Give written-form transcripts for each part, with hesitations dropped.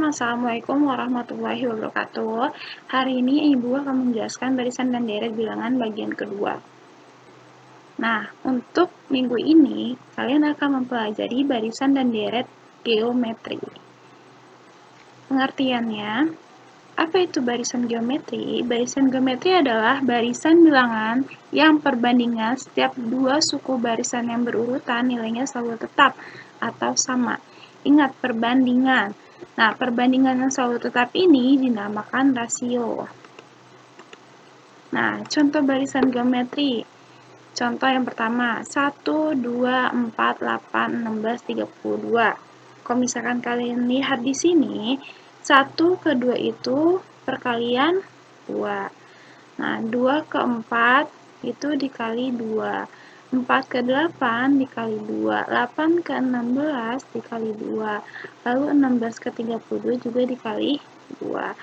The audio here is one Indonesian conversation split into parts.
Assalamualaikum warahmatullahi wabarakatuh. Hari ini Ibu akan menjelaskan barisan dan deret bilangan bagian kedua. Nah, untuk minggu ini, kalian akan mempelajari barisan dan deret geometri. Pengertiannya, apa itu barisan geometri? Barisan geometri adalah barisan bilangan yang perbandingan setiap dua suku barisan yang berurutan nilainya selalu tetap atau sama. Ingat, perbandingan. Nah, perbandingan yang selalu tetap ini dinamakan rasio. Nah, contoh barisan geometri. Contoh yang pertama, 1, 2, 4, 8, 16, 32. Kalau misalkan kalian lihat di sini, 1 ke 2 itu perkalian 2. Nah, 2 ke 4 itu dikali 2. 4 ke 8 dikali 2. 8 ke 16 dikali 2. Lalu 16 ke 32 juga dikali 2.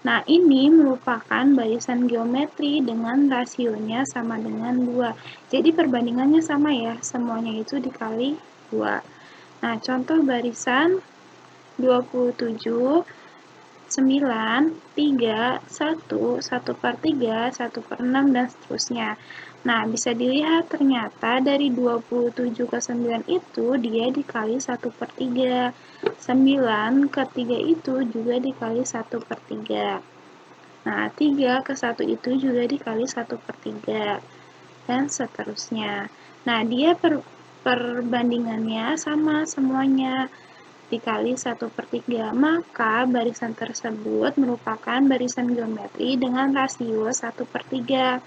Nah, ini merupakan barisan geometri dengan rasionya sama dengan 2. Jadi perbandingannya sama ya, semuanya itu dikali 2. Nah, contoh barisan 27, 9, 3, 1, 1 per 3, 1 per 6, dan seterusnya. Nah, bisa dilihat ternyata dari 27 ke 9 itu dia dikali 1 per 3. 9 ke 3 itu juga dikali 1 per 3. Nah, 3 ke 1 itu juga dikali 1 per 3. Dan seterusnya. Nah, dia perbandingannya sama semuanya, dikali 1 per 3, maka barisan tersebut merupakan barisan geometri dengan rasio 1 per 3.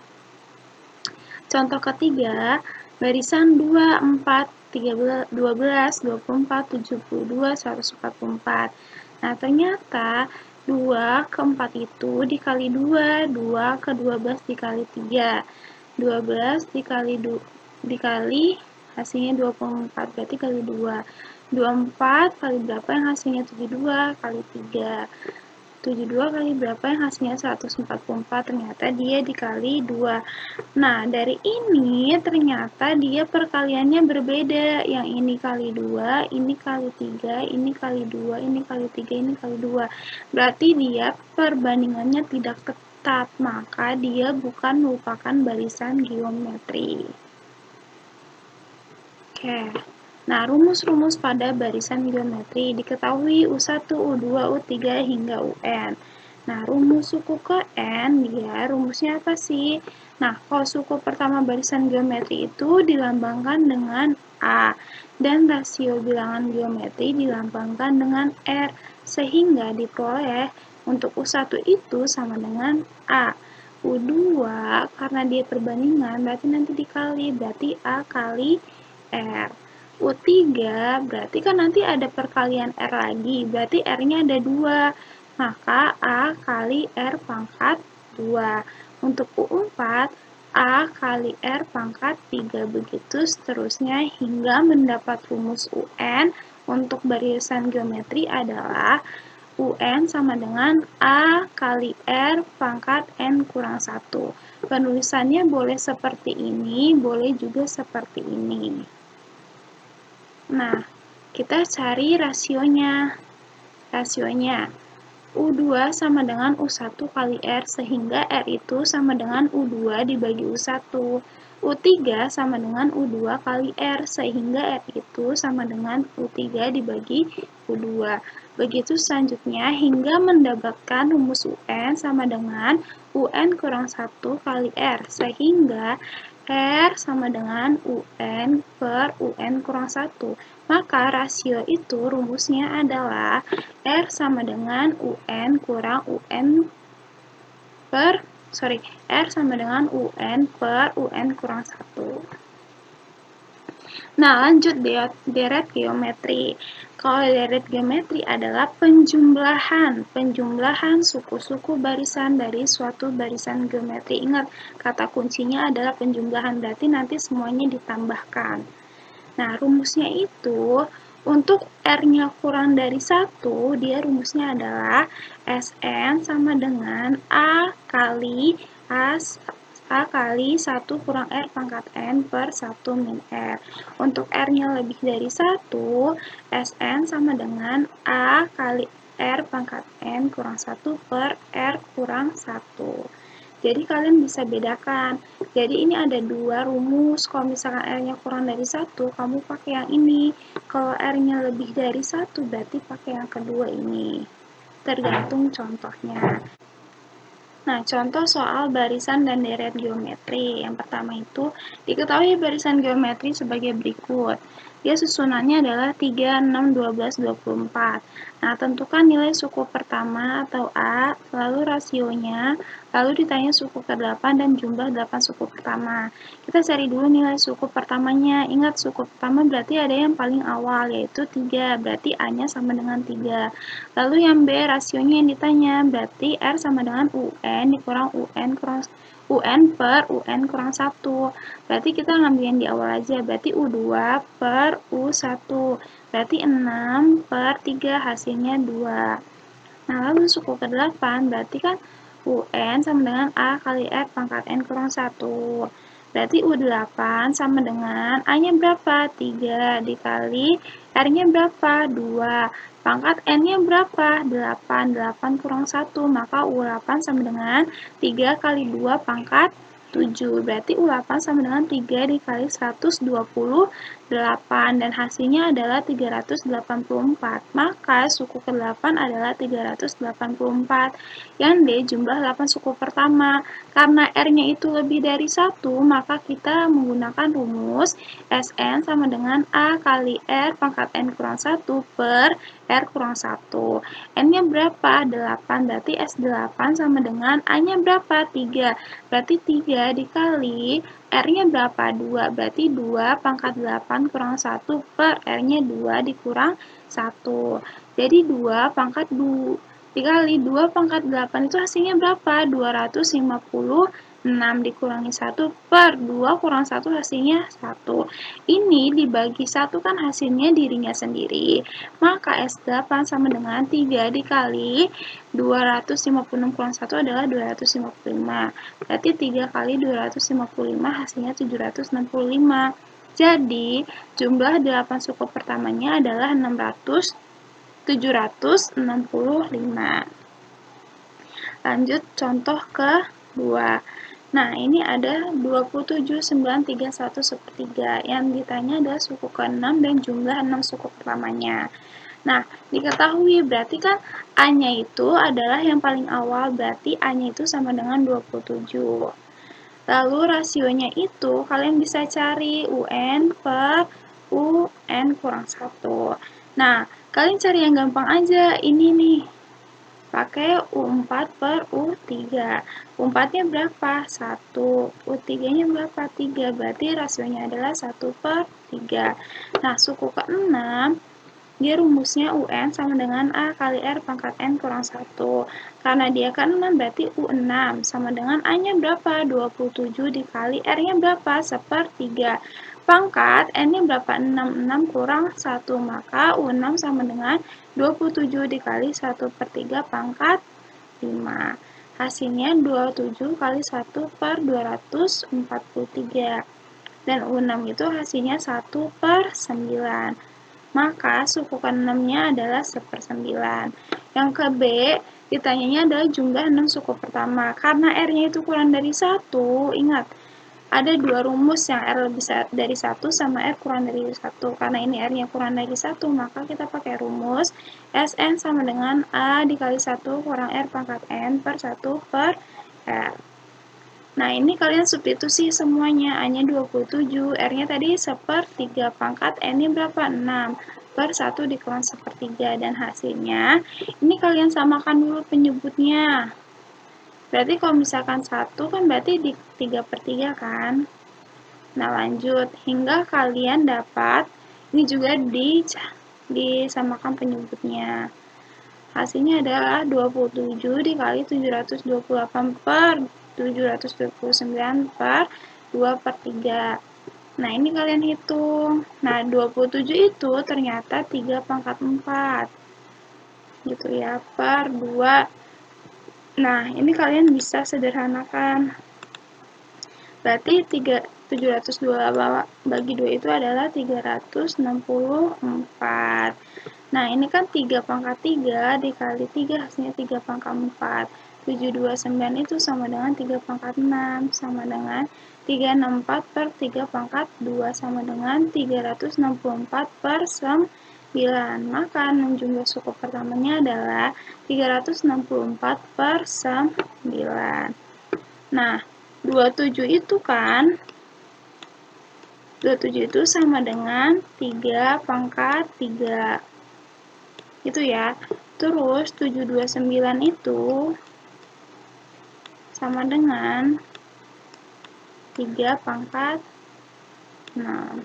Contoh ketiga, barisan 2, 4, 13, 12, 24, 72, 144. Nah, ternyata 2 ke 4 itu dikali 2, 2 ke 12 dikali 3. 12 dikali hasilnya 24, berarti kali 2. 24 kali berapa yang hasilnya 72 kali 3. 72 kali berapa yang hasilnya 144, ternyata dia dikali 2. Nah, dari ini ternyata dia perkaliannya berbeda. Yang ini kali 2, ini kali 3, ini kali 2, ini kali 3, ini kali 2. Berarti dia perbandingannya tidak tetap, maka dia bukan merupakan barisan geometri. Oke. Nah, rumus-rumus pada barisan geometri diketahui U1, U2, U3 hingga UN. Nah, rumus suku ke N, dia rumusnya apa sih? Nah, kalau suku pertama barisan geometri itu dilambangkan dengan A, dan rasio bilangan geometri dilambangkan dengan R, sehingga diperoleh untuk U1 itu sama dengan A. U2, karena dia perbandingan, berarti nanti dikali, berarti A kali R. U3 berarti kan nanti ada perkalian R lagi, berarti R-nya ada 2, maka A kali R pangkat 2. Untuk U4, A kali R pangkat 3, begitu seterusnya hingga mendapat rumus UN. Untuk barisan geometri adalah UN sama dengan A kali R pangkat N kurang 1. Penulisannya boleh seperti ini, boleh juga seperti ini. Nah, kita cari rasionya. Rasionya U2 sama dengan U1 kali R, sehingga R itu sama dengan U2 dibagi U1. U3 sama dengan U2 kali R, sehingga R itu sama dengan U3 dibagi U2. Begitu selanjutnya hingga mendapatkan rumus UN sama dengan UN kurang 1 kali R, sehingga R sama dengan UN per UN kurang 1. Maka rasio itu rumusnya adalah R sama dengan UN kurang UN R sama dengan UN per UN kurang 1. Nah, lanjut deret geometri. Kalau deret geometri adalah penjumlahan suku-suku barisan dari suatu barisan geometri. Ingat, kata kuncinya adalah penjumlahan, berarti nanti semuanya ditambahkan. Nah, rumusnya itu untuk R-nya kurang dari 1, dia rumusnya adalah Sn sama dengan A kali 1 kurang R pangkat N per 1 min R. Untuk R-nya lebih dari 1, Sn sama dengan A kali R pangkat N kurang 1 per R kurang 1. Jadi kalian bisa bedakan. Jadi ini ada dua rumus. Kalau misalkan R-nya kurang dari 1, kamu pakai yang ini. Kalau R-nya lebih dari 1, berarti pakai yang kedua ini. Tergantung contohnya. Nah, contoh soal barisan dan deret geometri. Yang pertama itu, diketahui barisan geometri sebagai berikut. Dia susunannya adalah 3, 6, 12, 24. Nah, tentukan nilai suku pertama atau A, lalu rasionya, lalu ditanya suku ke-8 dan jumlah 8 suku pertama. Kita cari dulu nilai suku pertamanya. Ingat, suku pertama berarti ada yang paling awal, yaitu 3. Berarti A-nya sama dengan 3. Lalu yang B, rasionya yang ditanya, berarti R sama dengan UN dikurang UN per UN kurang 1. Berarti kita ngambil yang di awal aja, berarti U2 per U1. Berarti 6 per 3, hasilnya 2. Nah, lalu suku ke-8, berarti kan UN sama dengan A kali R pangkat N kurang 1. Berarti U8 sama dengan A-nya berapa? 3 dikali R-nya berapa? 2. Pangkat N-nya berapa? 8. 8 kurang 1, maka U8 sama dengan 3 kali 2 pangkat 7. Berarti U8 sama dengan 3 dikali 128 dan hasilnya adalah 384. Maka suku ke-8 adalah 384. Yang D jumlah 8 suku pertama. Karena R-nya itu lebih dari 1, maka kita menggunakan rumus Sn sama dengan A kali R pangkat N kurang 1 per R kurang 1. N-nya berapa? 8. Berarti S8 sama dengan A-nya berapa? 3. Berarti 3 dikali R-nya berapa? 2. Berarti 2 pangkat 8 kurang 1 per R-nya 2 dikurang 1. Jadi 2 pangkat 2 dikali 2 pangkat 8 itu hasilnya berapa? 256 dikurangi 1 per 2 kurang 1 hasilnya 1. Ini dibagi 1 kan hasilnya dirinya sendiri. Maka S8 sama dengan 3 dikali 256 kurang 1 adalah 255. Berarti 3 kali 255 hasilnya 765. Jadi, jumlah 8 suku pertamanya adalah 765. Lanjut contoh ke-2. Nah, ini ada 27,931/3. Yang ditanya adalah suku ke-6 dan jumlah 6 suku pertamanya. Nah, diketahui berarti kan A-nya itu adalah yang paling awal, berarti A-nya itu sama dengan 27. Lalu rasionya itu kalian bisa cari UN per UN kurang 1. Nah, kalian cari yang gampang aja, ini nih. Pakai U4 per U3. U4-nya berapa? 1. U3-nya berapa? 3. Berarti rasionya adalah 1 per 3. Nah, suku ke-6, dia rumusnya UN sama dengan A kali R pangkat N kurang 1. Karena dia ke-6 berarti U6 sama dengan A-nya berapa? 27 dikali R-nya berapa? 1/3. Pangkat N-nya berapa? 6. 6 kurang 1. Maka U6 sama dengan 27 dikali 1/3 pangkat 5. Hasilnya 27 kali 1 per 243. Dan U6 itu hasilnya 1/9. Maka suku ke-6-nya adalah 1/9. Yang ke B, ditanyanya adalah jumlah 6 suku pertama. Karena R-nya itu kurang dari 1, ingat, ada dua rumus yang R lebih dari 1 sama R kurang dari 1. Karena ini R-nya kurang dari 1, maka kita pakai rumus Sn sama dengan A dikali 1 kurang R pangkat N per 1 per R. Nah, ini kalian substitusi semuanya. A-nya 27, R-nya tadi 1/3, pangkat N-nya berapa? 6, per 1 dikurang 1/3, dan hasilnya, ini kalian samakan dulu penyebutnya. Berarti kalau misalkan 1 kan berarti di 3/3 kan? Nah, lanjut. Hingga kalian dapat, ini juga disamakan penyebutnya. Hasilnya adalah 27 dikali 728 per 729 per 2/3. Nah, ini kalian hitung. Nah, 27 itu ternyata 3 pangkat 4. Gitu ya, per 2. Nah, ini kalian bisa sederhanakan. Berarti 702 bagi 2 itu adalah 364. Nah, ini kan 3 pangkat 3 dikali 3 hasilnya 3 pangkat 4. 729 itu sama dengan 3 pangkat 6 sama dengan 364 per 3 pangkat 2 sama dengan 364 per 9. Maka jumlah suku pertamanya adalah 364 per 9. Nah, 27 itu kan 27 itu sama dengan 3 pangkat 3. Itu ya. Terus 729 itu sama dengan 3 pangkat 6.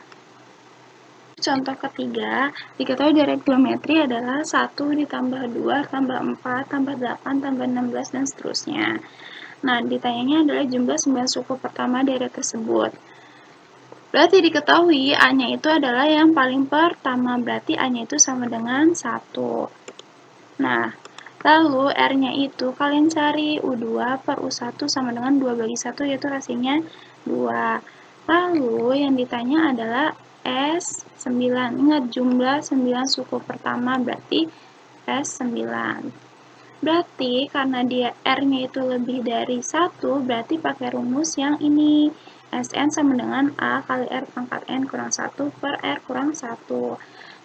Contoh ketiga, diketahui dari geometri adalah 1 ditambah 2 tambah 4 tambah 8 tambah 16 dan seterusnya. Nah, ditanyanya adalah jumlah 9 suku pertama dari tersebut. Berarti diketahui A-nya itu adalah yang paling pertama, berarti A-nya itu sama dengan 1. Nah, lalu R-nya itu kalian cari U2 per U1 sama dengan 2 bagi 1, yaitu hasilnya 2. Lalu yang ditanya adalah S9. Ingat jumlah 9 suku pertama berarti S9. Berarti karena dia R-nya itu lebih dari 1, berarti pakai rumus yang ini. Sn sama dengan A kali R pangkat N kurang 1 per R kurang 1.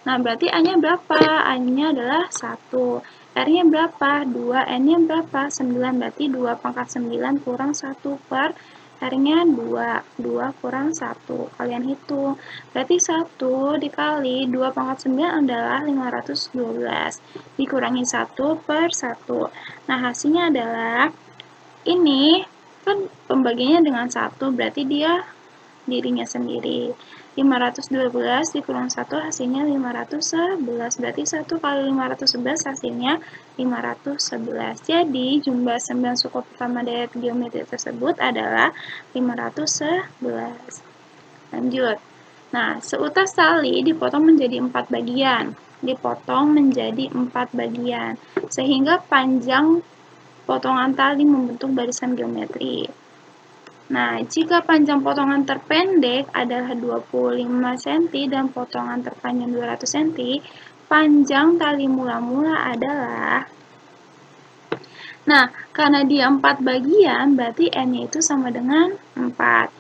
Nah, berarti A-nya berapa? A-nya adalah 1. R-nya berapa? 2. N-nya berapa? 9. Berarti 2 pangkat 9 kurang 1 per R-nya 2. 2 kurang 1. Kalian hitung. Berarti 1 dikali 2 pangkat 9 adalah 512. Dikurangi 1 per 1. Nah, hasilnya adalah ini kan pembagiannya dengan 1, berarti dia dirinya sendiri. 512 dikurang 1 hasilnya 511. Berarti 1 kali 511 hasilnya 511. Jadi jumlah 9 suku pertama dari geometri tersebut adalah 511. Lanjut. Nah, seutas tali dipotong menjadi 4 bagian. Dipotong menjadi 4 bagian. Sehingga panjang potongan tali membentuk barisan geometri. Nah, jika panjang potongan terpendek adalah 25 cm dan potongan terpanjang 200 cm, panjang tali mula-mula adalah... Nah, karena dia 4 bagian, berarti N-nya itu sama dengan 4.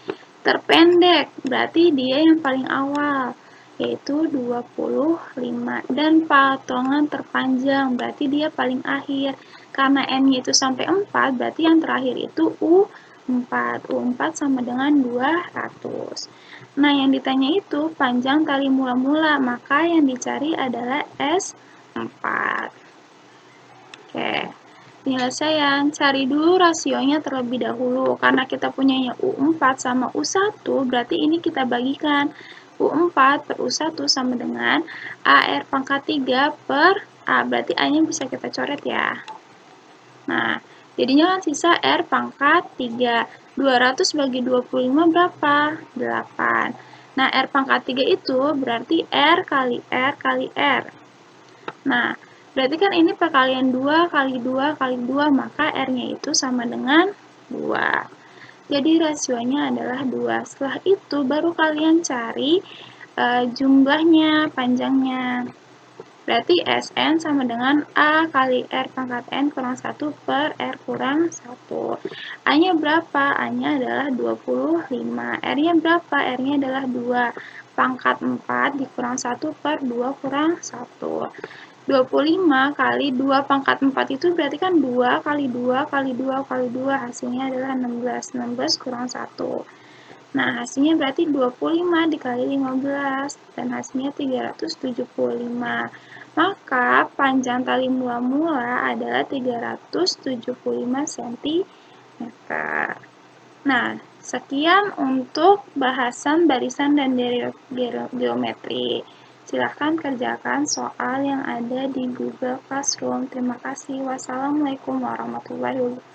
Terpendek, berarti dia yang paling awal, yaitu 25. Dan potongan terpanjang, berarti dia paling akhir. Karena N-nya itu sampai 4, berarti yang terakhir itu U4. U4 sama dengan 200. Nah, yang ditanya itu panjang tali mula-mula, maka yang dicari adalah S4. Oke. Penyelesaian, cari dulu rasionya terlebih dahulu. Karena kita punyanya U4 sama U1, berarti ini kita bagikan. U4 per U1 sama dengan AR pangkat 3 per A. Berarti A-nya bisa kita coret ya. Nah, jadinya kan sisa R pangkat 3. 200 bagi 25 berapa? 8. Nah, R pangkat 3 itu berarti R kali R kali R. Nah, berarti kan ini perkalian 2 kali 2 kali 2, maka R-nya itu sama dengan 2. Jadi rasionya adalah 2. Setelah itu baru kalian cari jumlahnya, panjangnya. Berarti Sn sama dengan A kali R pangkat N kurang 1 per R kurang 1. A-nya berapa? A-nya adalah 25. R-nya berapa? R-nya adalah 2. Pangkat 4 dikurang 1 per 2 kurang 1. 25 kali 2 pangkat 4 itu berarti kan 2 kali 2 kali 2 kali 2, hasilnya adalah 16. 16 kurang 1. Nah, hasilnya berarti 25 dikali 15, dan hasilnya 375. Maka panjang tali mula-mula adalah 375 cm. Nah, sekian untuk bahasan barisan dan geometri. Silahkan kerjakan soal yang ada di Google Classroom. Terima kasih. Wassalamualaikum warahmatullahi wabarakatuh.